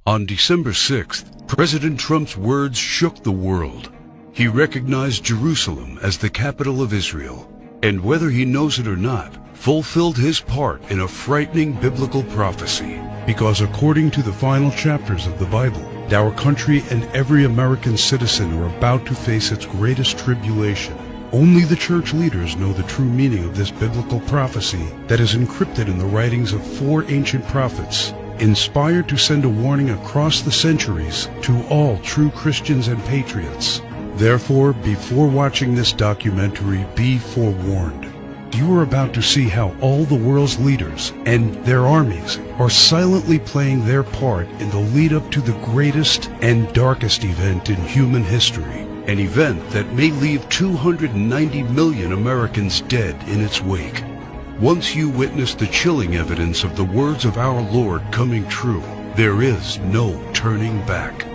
On December 6th, President Trump's words shook the world. He recognized Jerusalem as the capital of Israel, and whether he knows it or not, fulfilled his part in a frightening biblical prophecy. Because according to the final chapters of the Bible, our country and every American citizen are about to face its greatest tribulation. Only the church leaders know the true meaning of this biblical prophecy that is encrypted in the writings of 4 ancient prophets, inspired to send a warning across the centuries to all true Christians and patriots. Therefore, before watching this documentary, be forewarned. You are about to see how all the world's leaders and their armies are silently playing their part in the lead up to the greatest and darkest event in human history. An event that may leave 290 million Americans dead in its wake. Once you witness the chilling evidence of the words of our Lord coming true, there is no turning back.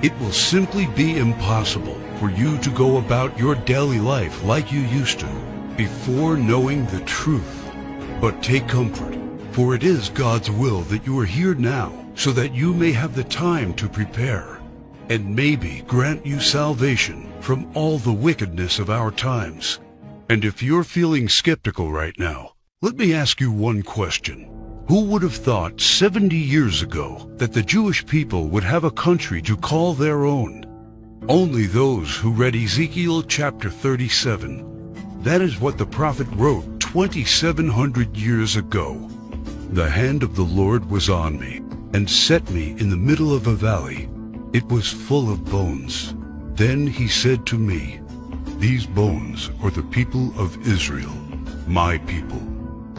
It will simply be impossible for you to go about your daily life like you used to, before knowing the truth. But take comfort, for it is God's will that you are here now, so that you may have the time to prepare, and maybe grant you salvation from all the wickedness of our times. And if you're feeling skeptical right now, let me ask you one question. Who would have thought 70 years ago that the Jewish people would have a country to call their own? Only those who read Ezekiel chapter 37. That is what the prophet wrote 2,700 years ago. The hand of the Lord was on me, and set me in the middle of a valley. It was full of bones. Then he said to me, "These bones are the people of Israel, my people.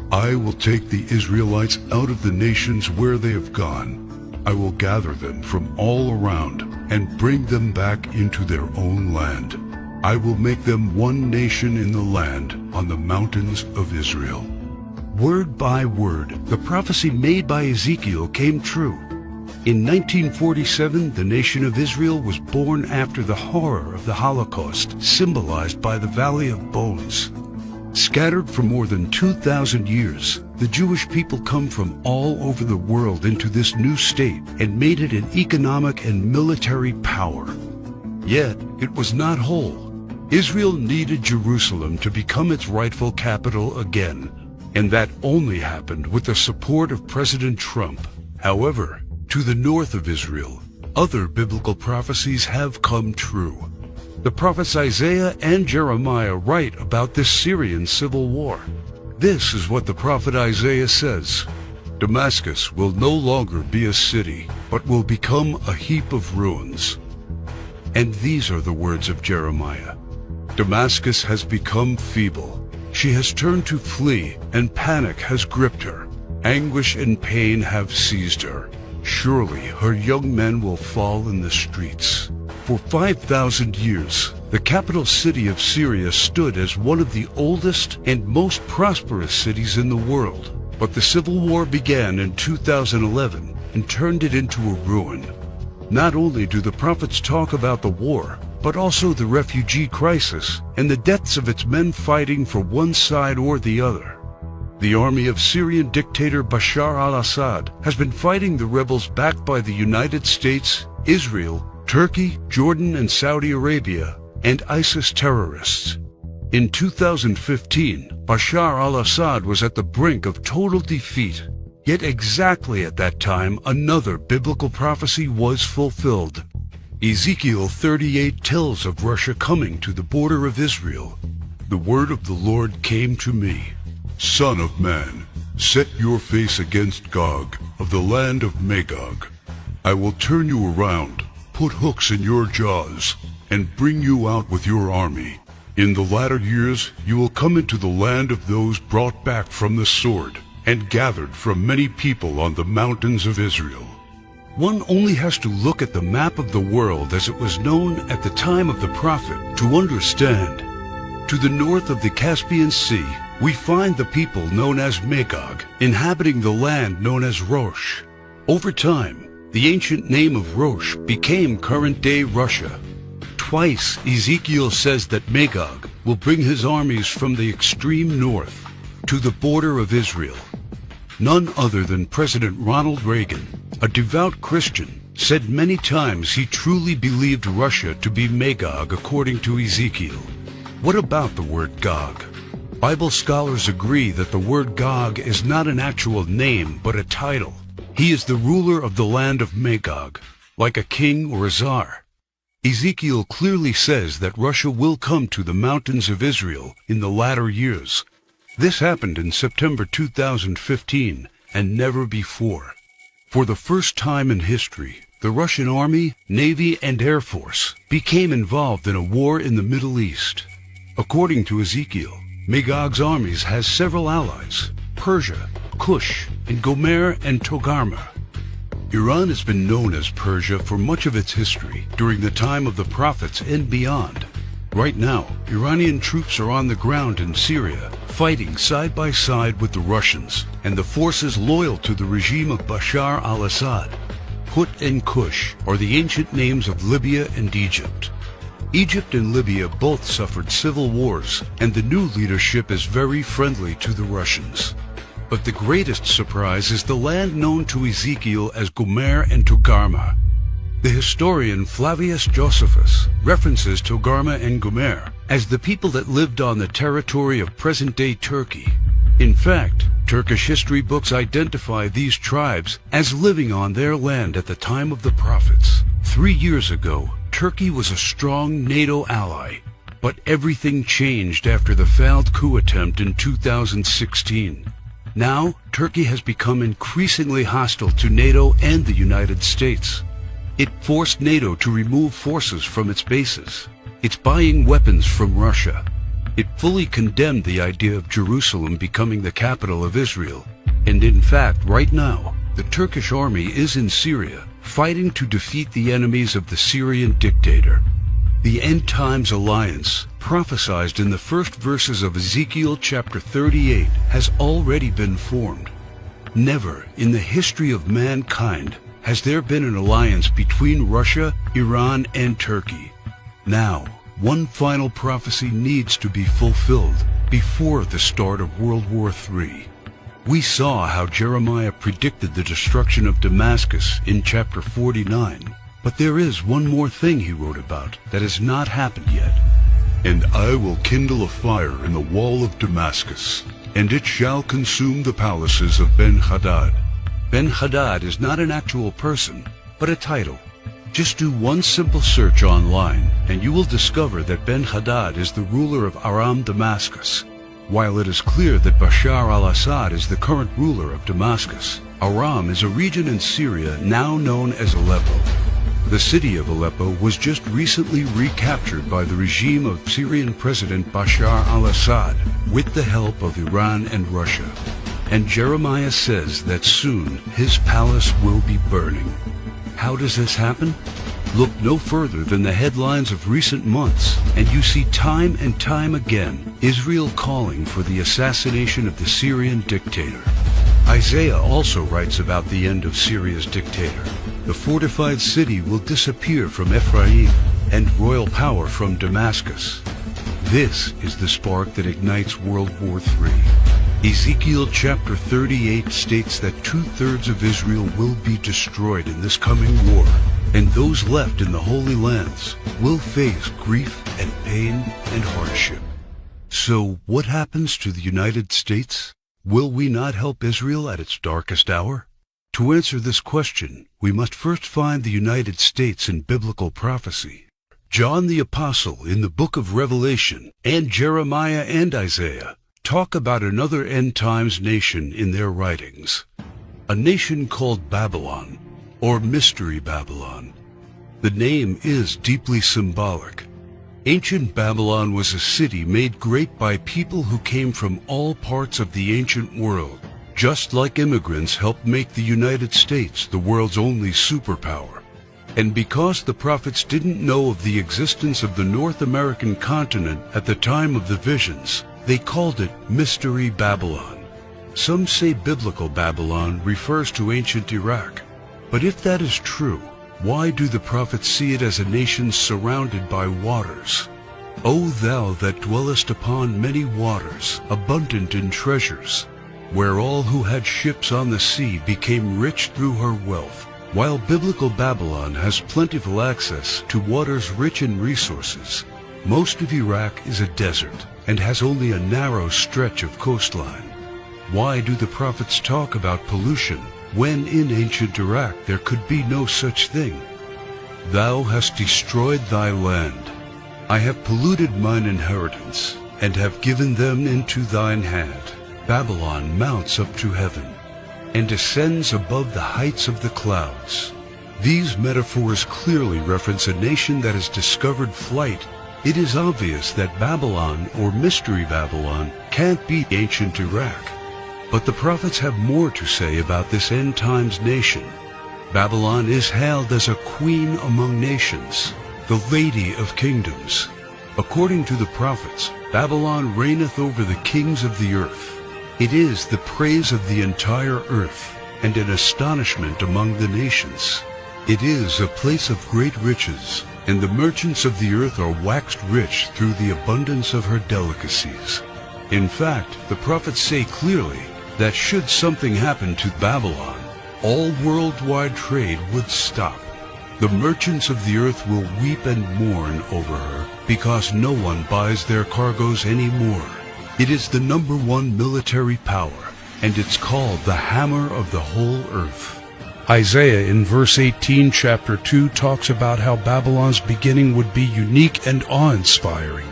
I will take the Israelites out of the nations where they have gone. I will gather them from all around and bring them back into their own land. I will make them one nation in the land on the mountains of Israel." Word by word, the prophecy made by Ezekiel came true. In 1947, the nation of Israel was born after the horror of the Holocaust, symbolized by the Valley of Bones. Scattered for more than 2,000 years, the Jewish people come from all over the world into this new state and made it an economic and military power. Yet, it was not whole. Israel needed Jerusalem to become its rightful capital again, and that only happened with the support of President Trump. However, to the north of Israel, other biblical prophecies have come true. The prophets Isaiah and Jeremiah write about this Syrian civil war. This is what the prophet Isaiah says: "Damascus will no longer be a city, but will become a heap of ruins." And these are the words of Jeremiah: "Damascus has become feeble. She has turned to flee, and panic has gripped her. Anguish and pain have seized her. Surely her young men will fall in the streets." For 5,000 years, the capital city of Syria stood as one of the oldest and most prosperous cities in the world. But the civil war began in 2011 and turned it into a ruin. Not only do the prophets talk about the war, but also the refugee crisis and the deaths of its men fighting for one side or the other. The army of Syrian dictator Bashar al-Assad has been fighting the rebels backed by the United States, Israel, Turkey, Jordan, and Saudi Arabia, and ISIS terrorists. In 2015, Bashar al-Assad was at the brink of total defeat. Yet exactly at that time, another biblical prophecy was fulfilled. Ezekiel 38 tells of Russia coming to the border of Israel. The word of the Lord came to me: "Son of man, set your face against Gog of the land of Magog. I will turn you around, put hooks in your jaws, and bring you out with your army. In the latter years you will come into the land of those brought back from the sword, and gathered from many people on the mountains of Israel." One only has to look at the map of the world as it was known at the time of the prophet to understand. To the north of the Caspian Sea, we find the people known as Magog, inhabiting the land known as Rosh. Over time, the ancient name of Rosh became current-day Russia. Twice, Ezekiel says that Magog will bring his armies from the extreme north to the border of Israel. None other than President Ronald Reagan, a devout Christian, said many times he truly believed Russia to be Magog according to Ezekiel. What about the word Gog? Bible scholars agree that the word Gog is not an actual name but a title. He is the ruler of the land of Magog, like a king or a czar. Ezekiel clearly says that Russia will come to the mountains of Israel in the latter years. This happened in September 2015 and never before. For the first time in history, the Russian Army, Navy, and Air Force became involved in a war in the Middle East. According to Ezekiel, Magog's armies has several allies: Persia, Cush, and Gomer and Togarmah. Iran has been known as Persia for much of its history during the time of the prophets and beyond. Right now, Iranian troops are on the ground in Syria, fighting side by side with the Russians and the forces loyal to the regime of Bashar al-Assad. Put and Cush are the ancient names of Libya and Egypt. Egypt and Libya both suffered civil wars, and the new leadership is very friendly to the Russians. But the greatest surprise is the land known to Ezekiel as Gomer and Togarmah. The historian Flavius Josephus references Togarmah and Gomer as the people that lived on the territory of present-day Turkey. In fact, Turkish history books identify these tribes as living on their land at the time of the prophets. 3 years ago, Turkey was a strong NATO ally, but everything changed after the failed coup attempt in 2016. Now, Turkey has become increasingly hostile to NATO and the United States. It forced NATO to remove forces from its bases. It's buying weapons from Russia. It fully condemned the idea of Jerusalem becoming the capital of Israel. And in fact, right now, the Turkish army is in Syria, fighting to defeat the enemies of the Syrian dictator. The End Times Alliance, prophesied in the first verses of Ezekiel chapter 38, has already been formed. Never in the history of mankind has there been an alliance between Russia, Iran, and Turkey. Now, one final prophecy needs to be fulfilled before the start of World War III. We saw how Jeremiah predicted the destruction of Damascus in chapter 49. But there is one more thing he wrote about that has not happened yet. And I will kindle a fire in the wall of Damascus, and it shall consume the palaces of Ben-Hadad. Ben-Hadad is not an actual person, but a title. Just do one simple search online, and you will discover that Ben-Hadad is the ruler of Aram Damascus. While it is clear that Bashar al-Assad is the current ruler of Damascus, Aram is a region in Syria now known as Aleppo. The city of Aleppo was just recently recaptured by the regime of Syrian President Bashar al-Assad with the help of Iran and Russia. And Jeremiah says that soon his palace will be burning. How does this happen? Look no further than the headlines of recent months, and you see time and time again Israel calling for the assassination of the Syrian dictator. Isaiah also writes about the end of Syria's dictator. The fortified city will disappear from Ephraim, and royal power from Damascus. This is the spark that ignites World War III. Ezekiel chapter 38 states that 2/3 of Israel will be destroyed in this coming war, and those left in the Holy Lands will face grief and pain and hardship. So what happens to the United States? Will we not help Israel at its darkest hour? To answer this question, we must first find the United States in biblical prophecy. John the Apostle in the book of Revelation and Jeremiah and Isaiah talk about another end-times nation in their writings, a nation called Babylon, or Mystery Babylon. The name is deeply symbolic. Ancient Babylon was a city made great by people who came from all parts of the ancient world, just like immigrants helped make the United States the world's only superpower. And because the prophets didn't know of the existence of the North American continent at the time of the visions, they called it Mystery Babylon. Some say biblical Babylon refers to ancient Iraq. But if that is true, why do the prophets see it as a nation surrounded by waters? O thou that dwellest upon many waters, abundant in treasures, where all who had ships on the sea became rich through her wealth, While biblical Babylon has plentiful access to waters rich in resources, most of Iraq is a desert and has only a narrow stretch of coastline. Why do the prophets talk about pollution when in ancient Iraq there could be no such thing? Thou hast destroyed thy land. I have polluted mine inheritance, and have given them into thine hand. Babylon mounts up to heaven, and descends above the heights of the clouds. These metaphors clearly reference a nation that has discovered flight. It is obvious that Babylon, or Mystery Babylon, can't be ancient Iraq. But the prophets have more to say about this end times nation. Babylon is hailed as a queen among nations, the lady of kingdoms. According to the prophets, Babylon reigneth over the kings of the earth. It is the praise of the entire earth, and an astonishment among the nations. It is a place of great riches, and the merchants of the earth are waxed rich through the abundance of her delicacies. In fact, the prophets say clearly that should something happen to Babylon, all worldwide trade would stop. The merchants of the earth will weep and mourn over her, because no one buys their cargoes anymore. It is the #1 military power, and it's called the hammer of the whole earth. Isaiah in verse 18, chapter 2, talks about how Babylon's beginning would be unique and awe-inspiring.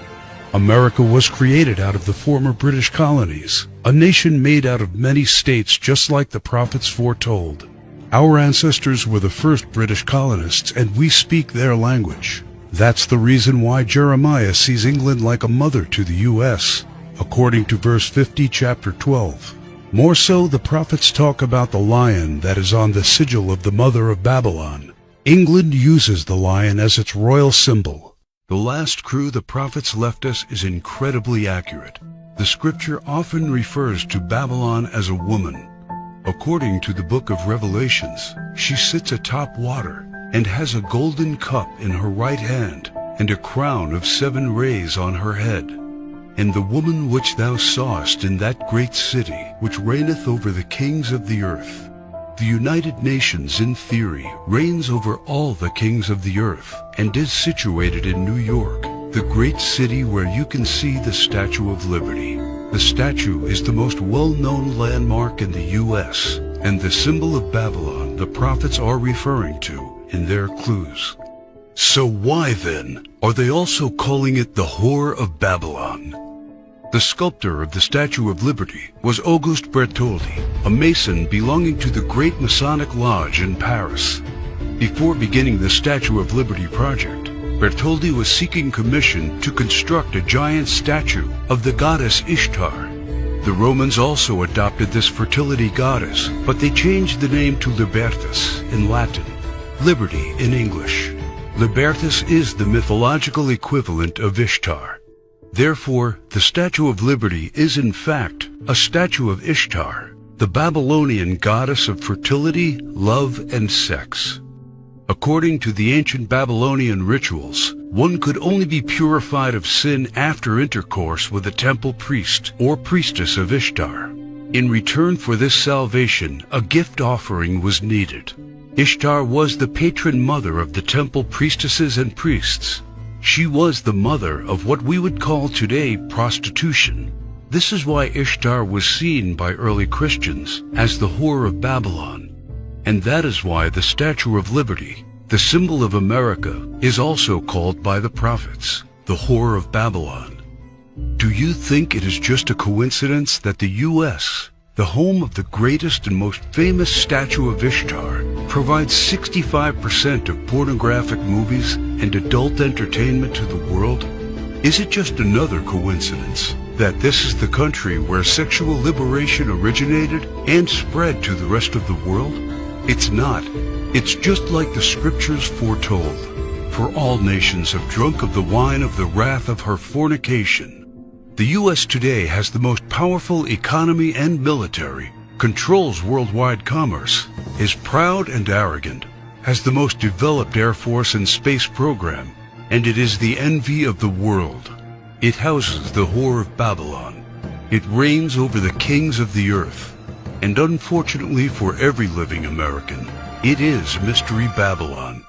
America was created out of the former British colonies, a nation made out of many states just like the prophets foretold. Our ancestors were the first British colonists, and we speak their language. That's the reason why Jeremiah sees England like a mother to the U.S., according to verse 50, chapter 12. More so, the prophets talk about the lion that is on the sigil of the mother of Babylon. England uses the lion as its royal symbol. The last crew the prophets left us is incredibly accurate. The scripture often refers to Babylon as a woman. According to the book of Revelations, she sits atop water and has a golden cup in her right hand and a crown of 7 rays on her head. And the woman which thou sawest in that great city, which reigneth over the kings of the earth. The United Nations, in theory, reigns over all the kings of the earth, and is situated in New York, the great city where you can see the Statue of Liberty. The statue is the most well-known landmark in the U.S., and the symbol of Babylon the prophets are referring to in their clues. So why, then, are they also calling it the Whore of Babylon? The sculptor of the Statue of Liberty was Auguste Bertoldi, a Mason belonging to the Great Masonic Lodge in Paris. Before beginning the Statue of Liberty project, Bertoldi was seeking permission to construct a giant statue of the goddess Ishtar. The Romans also adopted this fertility goddess, but they changed the name to Libertas in Latin, liberty in English. Libertas is the mythological equivalent of Ishtar. Therefore, the Statue of Liberty is in fact a statue of Ishtar, the Babylonian goddess of fertility, love, and sex. According to the ancient Babylonian rituals, one could only be purified of sin after intercourse with a temple priest or priestess of Ishtar. In return for this salvation, a gift offering was needed. Ishtar was the patron mother of the temple priestesses and priests. She was the mother of what we would call today prostitution. This is why Ishtar was seen by early Christians as the Whore of Babylon. And that is why the Statue of Liberty, the symbol of America, is also called by the prophets the Whore of Babylon. Do you think it is just a coincidence that the U.S., the home of the greatest and most famous statue of Ishtar, provides 65% of pornographic movies and adult entertainment to the world? Is it just another coincidence that this is the country where sexual liberation originated and spread to the rest of the world? It's not. It's just like the scriptures foretold. For all nations have drunk of the wine of the wrath of her fornication. The U.S. today has the most powerful economy and military, controls worldwide commerce, is proud and arrogant, has the most developed Air Force and space program, and it is the envy of the world. It houses the Whore of Babylon. It reigns over the kings of the earth. And unfortunately for every living American, It is Mystery Babylon.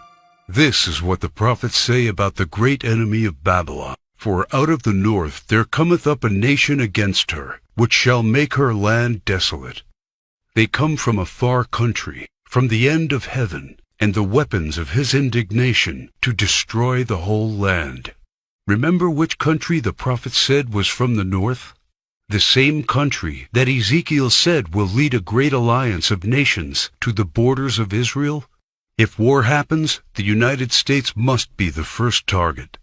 This is what the prophets say about the great enemy of Babylon. For out of the north there cometh up a nation against her, which shall make her land desolate. They come from a far country, from the end of heaven, and the weapons of his indignation to destroy the whole land. Remember which country the prophet said was from the north? The same country that Ezekiel said will lead a great alliance of nations to the borders of Israel. If war happens, the United States must be the first target.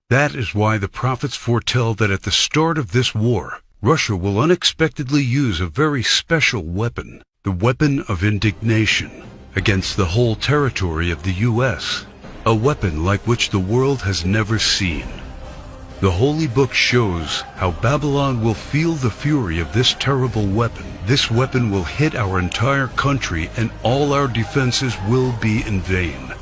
That is why the prophets foretell that at the start of this war, Russia will unexpectedly use a very special weapon, the weapon of indignation, against the whole territory of the U.S., a weapon like which the world has never seen. The Holy Book shows how Babylon will feel the fury of this terrible weapon. This weapon will hit our entire country, and all our defenses will be in vain.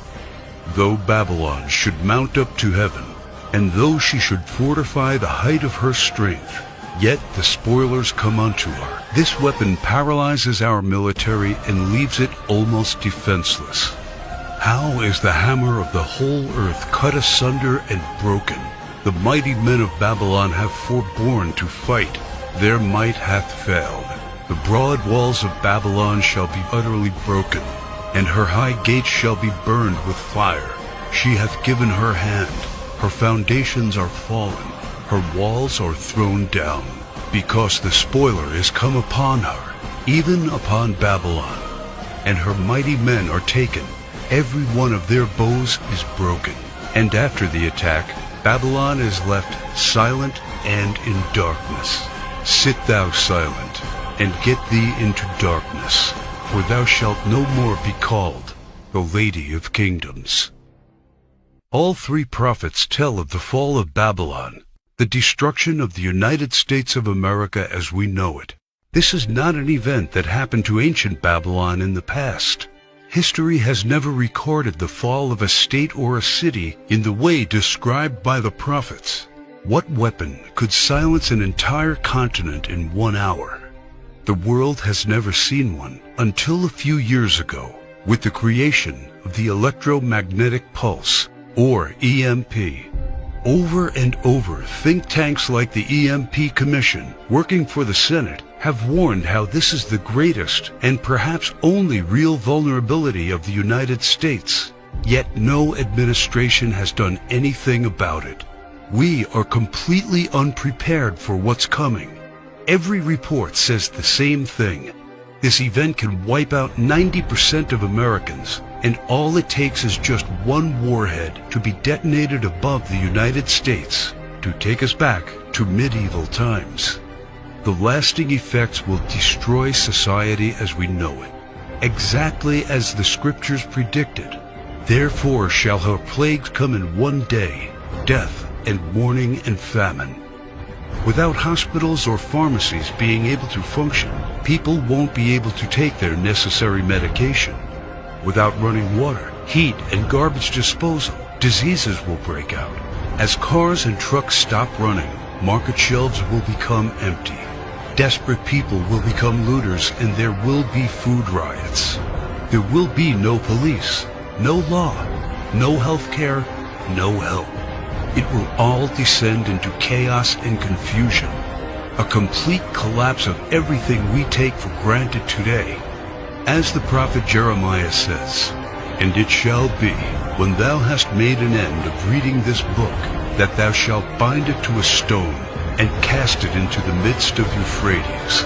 Though Babylon should mount up to heaven, and though she should fortify the height of her strength, yet the spoilers come unto her. This weapon paralyzes our military and leaves it almost defenseless. How is the hammer of the whole earth cut asunder and broken? The mighty men of Babylon have forborne to fight. Their might hath failed. The broad walls of Babylon shall be utterly broken, and her high gates shall be burned with fire. She hath given her hand. Her foundations are fallen. Her walls are thrown down, because the spoiler is come upon her, even upon Babylon. And her mighty men are taken. Every one of their bows is broken. And after the attack, Babylon is left silent and in darkness. Sit thou silent, and get thee into darkness, for thou shalt no more be called the Lady of Kingdoms. All three prophets tell of the fall of Babylon, the destruction of the United States of America as we know it. This is not an event that happened to ancient Babylon in the past. History has never recorded the fall of a state or a city in the way described by the prophets. What weapon could silence an entire continent in 1 hour? The world has never seen one until a few years ago, with the creation of the electromagnetic pulse, or EMP. Over and over, think tanks like the EMP Commission, working for the Senate, have warned how this is the greatest and perhaps only real vulnerability of the United States. Yet no administration has done anything about it. We are completely unprepared for what's coming. Every report says the same thing. This event can wipe out 90% of Americans, and all it takes is just one warhead to be detonated above the United States to take us back to medieval times. The lasting effects will destroy society as we know it, exactly as the scriptures predicted. Therefore shall her plagues come in one day, death and mourning and famine. Without hospitals or pharmacies being able to function, people won't be able to take their necessary medication. Without running water, heat, and garbage disposal, diseases will break out. As cars and trucks stop running, market shelves will become empty. Desperate people will become looters, and there will be food riots. There will be no police, no law, no health care, no help. It will all descend into chaos and confusion, a complete collapse of everything we take for granted today. As the prophet Jeremiah says, "And it shall be, when thou hast made an end of reading this book, that thou shalt bind it to a stone, and cast it into the midst of Euphrates.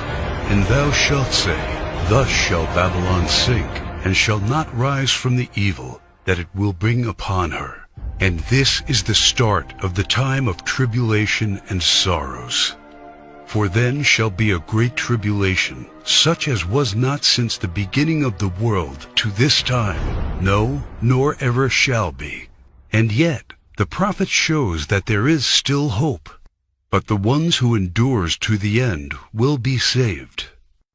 And thou shalt say, Thus shall Babylon sink, and shall not rise from the evil that it will bring upon her. And this is the start of the time of tribulation and sorrows. For then shall be a great tribulation, such as was not since the beginning of the world to this time, no, nor ever shall be." And yet, the prophet shows that there is still hope. But the ones who endures to the end will be saved.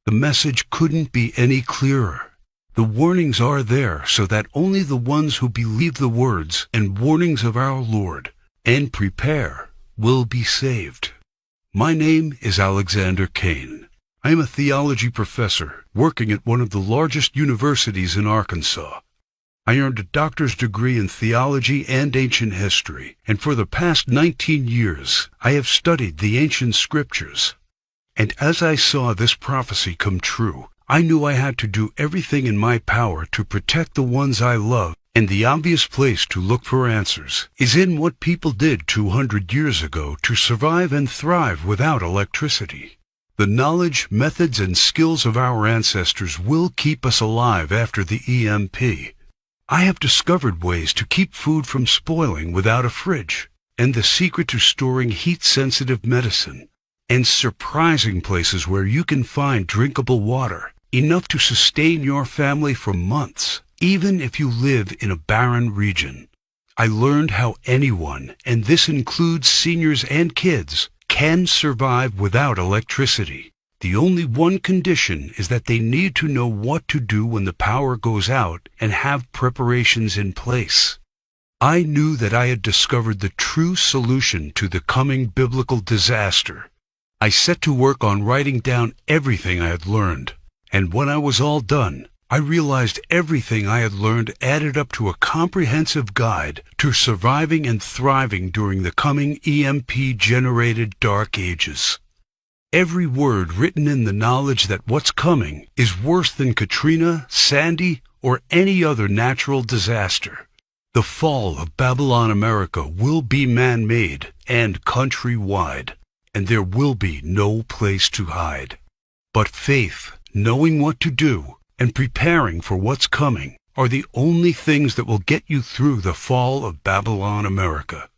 The message couldn't be any clearer. The warnings are there so that only the ones who believe the words and warnings of our Lord and prepare will be saved. My name is Alexander Kane. I am a theology professor working at one of the largest universities in Arkansas. I earned a doctor's degree in theology and ancient history, and for the past 19 years I have studied the ancient scriptures. And as I saw this prophecy come true, I knew I had to do everything in my power to protect the ones I love, and the obvious place to look for answers is in what people did 200 years ago to survive and thrive without electricity. The knowledge, methods, and skills of our ancestors will keep us alive after the EMP. I have discovered ways to keep food from spoiling without a fridge, and the secret to storing heat-sensitive medicine, and surprising places where you can find drinkable water, enough to sustain your family for months, even if you live in a barren region. I learned how anyone, and this includes seniors and kids, can survive without electricity. The only one condition is that they need to know what to do when the power goes out and have preparations in place. I knew that I had discovered the true solution to the coming biblical disaster. I set to work on writing down everything I had learned, and when I was all done, I realized everything I had learned added up to a comprehensive guide to surviving and thriving during the coming EMP-generated dark ages. Every word written in the knowledge that what's coming is worse than Katrina, Sandy, or any other natural disaster. The fall of Babylon America will be man-made and countrywide, and there will be no place to hide. But faith, knowing what to do, and preparing for what's coming are the only things that will get you through the fall of Babylon America.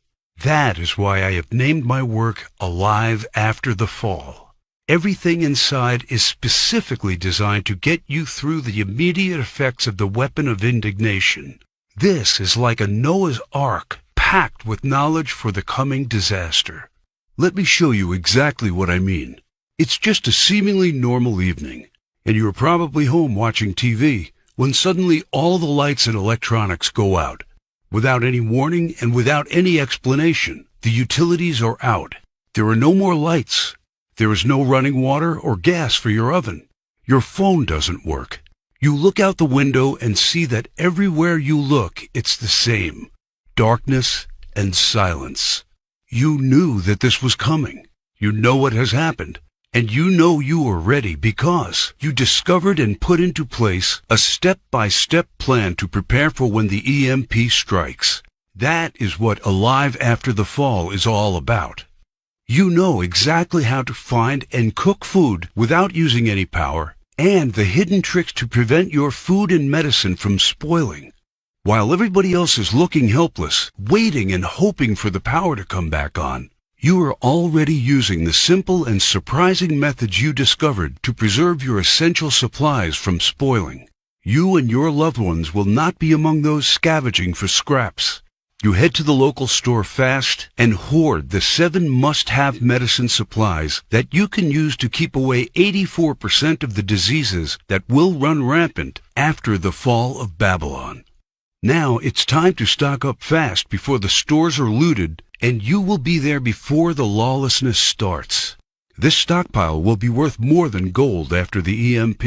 That is why I have named my work Alive After the Fall. Everything inside is specifically designed to get you through the immediate effects of the weapon of indignation. This is like a Noah's Ark packed with knowledge for the coming disaster. Let me show you exactly what I mean. It's just a seemingly normal evening, and you're probably home watching TV when suddenly all the lights and electronics go out. Without any warning and without any explanation, the utilities are out. There are no more lights. There is no running water or gas for your oven. Your phone doesn't work. You look out the window and see that everywhere you look, it's the same. Darkness and silence. You knew that this was coming. You know what has happened. And you know you are ready because you discovered and put into place a step-by-step plan to prepare for when the EMP strikes. That is what Alive After the Fall is all about. You know exactly how to find and cook food without using any power, and the hidden tricks to prevent your food and medicine from spoiling. While everybody else is looking helpless, waiting and hoping for the power to come back on, you are already using the simple and surprising methods you discovered to preserve your essential supplies from spoiling. You and your loved ones will not be among those scavenging for scraps. You head to the local store fast and hoard the 7 must-have medicine supplies that you can use to keep away 84% of the diseases that will run rampant after the fall of Babylon. Now it's time to stock up fast before the stores are looted, and you will be there before the lawlessness starts. This stockpile will be worth more than gold after the EMP.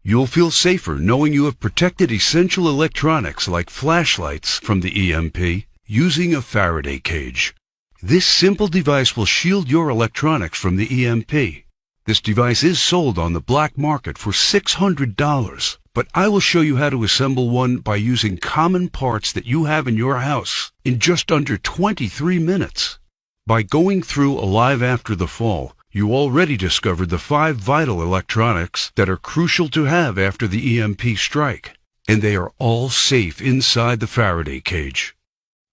You'll feel safer knowing you have protected essential electronics like flashlights from the EMP using a Faraday cage. This simple device will shield your electronics from the EMP. This device is sold on the black market for $600, but I will show you how to assemble one by using common parts that you have in your house in just under 23 minutes. By going through Alive After the Fall, you already discovered the 5 vital electronics that are crucial to have after the EMP strike, and they are all safe inside the Faraday cage.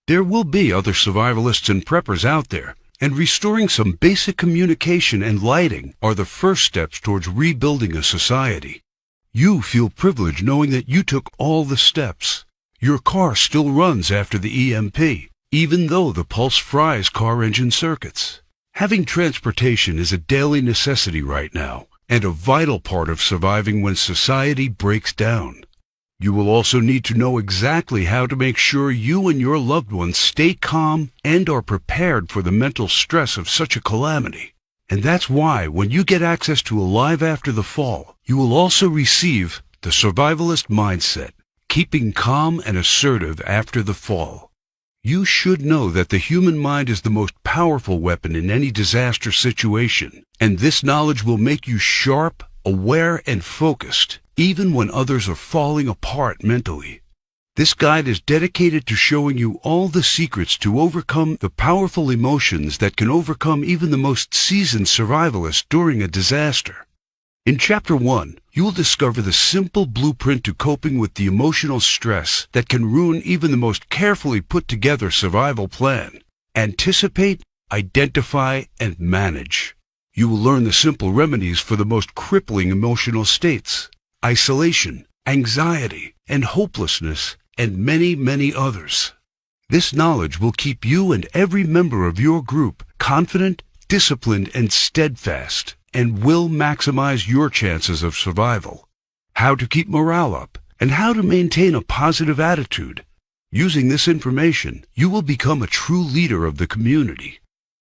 There will be other survivalists and preppers out there, and restoring some basic communication and lighting are the first steps towards rebuilding a society. You feel privileged knowing that you took all the steps. Your car still runs after the EMP, even though the pulse fries car engine circuits. Having transportation is a daily necessity right now, and a vital part of surviving when society breaks down. You will also need to know exactly how to make sure you and your loved ones stay calm and are prepared for the mental stress of such a calamity. And that's why when you get access to Alive After the Fall, you will also receive the Survivalist Mindset, keeping calm and assertive after the fall. You should know that the human mind is the most powerful weapon in any disaster situation, and this knowledge will make you sharp, aware, and focused, even when others are falling apart mentally. This guide is dedicated to showing you all the secrets to overcome the powerful emotions that can overcome even the most seasoned survivalists during a disaster. In Chapter 1, you will discover the simple blueprint to coping with the emotional stress that can ruin even the most carefully put-together survival plan. Anticipate, identify, and manage. You will learn the simple remedies for the most crippling emotional states: isolation, anxiety, and hopelessness, and many, many others. This knowledge will keep you and every member of your group confident, disciplined, and steadfast, and will maximize your chances of survival. How to keep morale up, and how to maintain a positive attitude. Using this information, you will become a true leader of the community.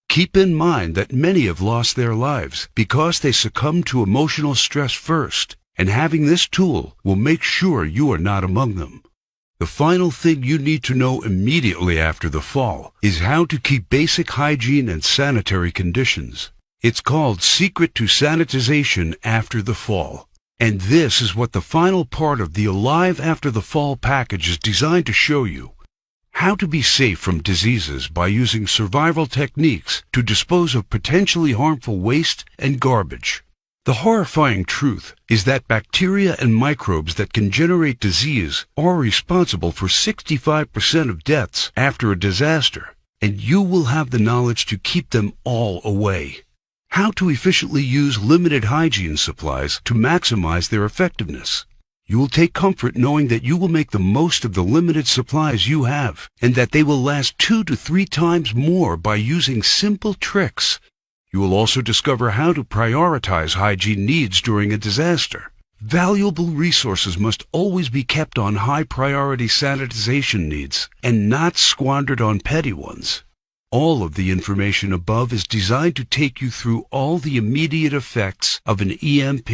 Keep in mind that many have lost their lives because they succumbed to emotional stress first, and having this tool will make sure you are not among them. The final thing you need to know immediately after the fall is how to keep basic hygiene and sanitary conditions. It's called Secret to Sanitization After the Fall. And this is what the final part of the Alive After the Fall package is designed to show you. How to be safe from diseases by using survival techniques to dispose of potentially harmful waste and garbage. The horrifying truth is that bacteria and microbes that can generate disease are responsible for 65% of deaths after a disaster, and you will have the knowledge to keep them all away. How to efficiently use limited hygiene supplies to maximize their effectiveness. You will take comfort knowing that you will make the most of the limited supplies you have, and that they will last 2 to 3 times more by using simple tricks. You will also discover how to prioritize hygiene needs during a disaster. Valuable resources must always be kept on high-priority sanitization needs and not squandered on petty ones. All of the information above is designed to take you through all the immediate effects of an EMP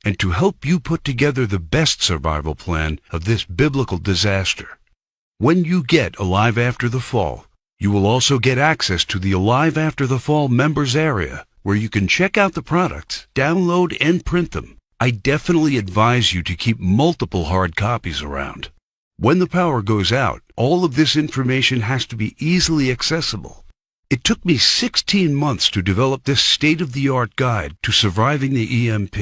and to help you put together the best survival plan of this biblical disaster. When you get Alive After the Fall, you will also get access to the Alive After the Fall members area, where you can check out the products, download, and print them. I definitely advise you to keep multiple hard copies around. When the power goes out, all of this information has to be easily accessible. It took me 16 months to develop this state-of-the-art guide to surviving the EMP.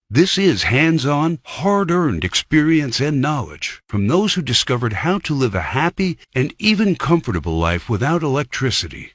This is hands-on, hard-earned experience and knowledge from those who discovered how to live a happy and even comfortable life without electricity.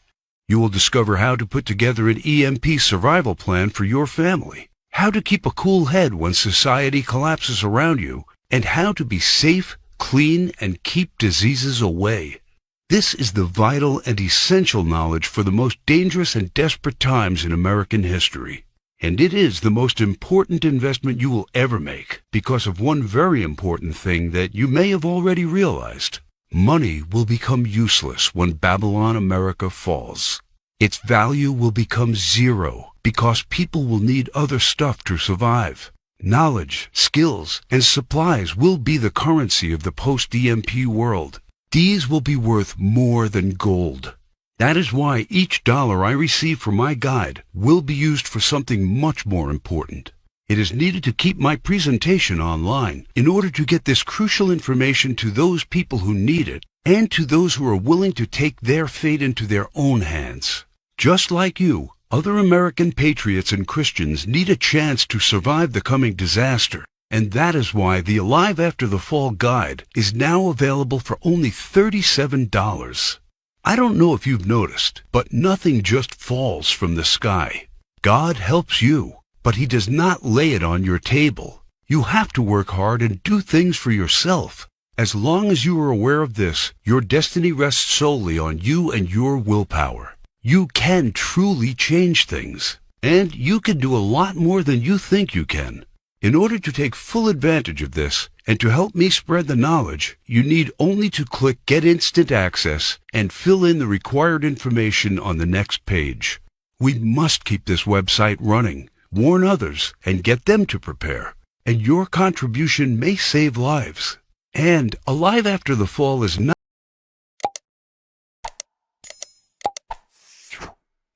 You will discover how to put together an EMP survival plan for your family, how to keep a cool head when society collapses around you, and how to be safe, clean, and keep diseases away. This is the vital and essential knowledge for the most dangerous and desperate times in American history. And it is the most important investment you will ever make because of one very important thing that you may have already realized. Money will become useless when Babylon America falls. Its value will become zero because people will need other stuff to survive. Knowledge, skills, and supplies will be the currency of the post-EMP world. These will be worth more than gold. That is why each dollar I receive for my guide will be used for something much more important. It is needed to keep my presentation online in order to get this crucial information to those people who need it and to those who are willing to take their fate into their own hands. Just like you, other American patriots and Christians need a chance to survive the coming disaster, and that is why the Alive After the Fall guide is now available for only $37. I don't know if you've noticed, but nothing just falls from the sky. God helps you, but He does not lay it on your table. You have to work hard and do things for yourself. As long as you are aware of this, your destiny rests solely on you and your willpower. You can truly change things, and you can do a lot more than you think you can. In order to take full advantage of this, and to help me spread the knowledge, you need only to click Get Instant Access and fill in the required information on the next page. We must keep this website running, warn others, and get them to prepare. And your contribution may save lives. And alive after the fall is not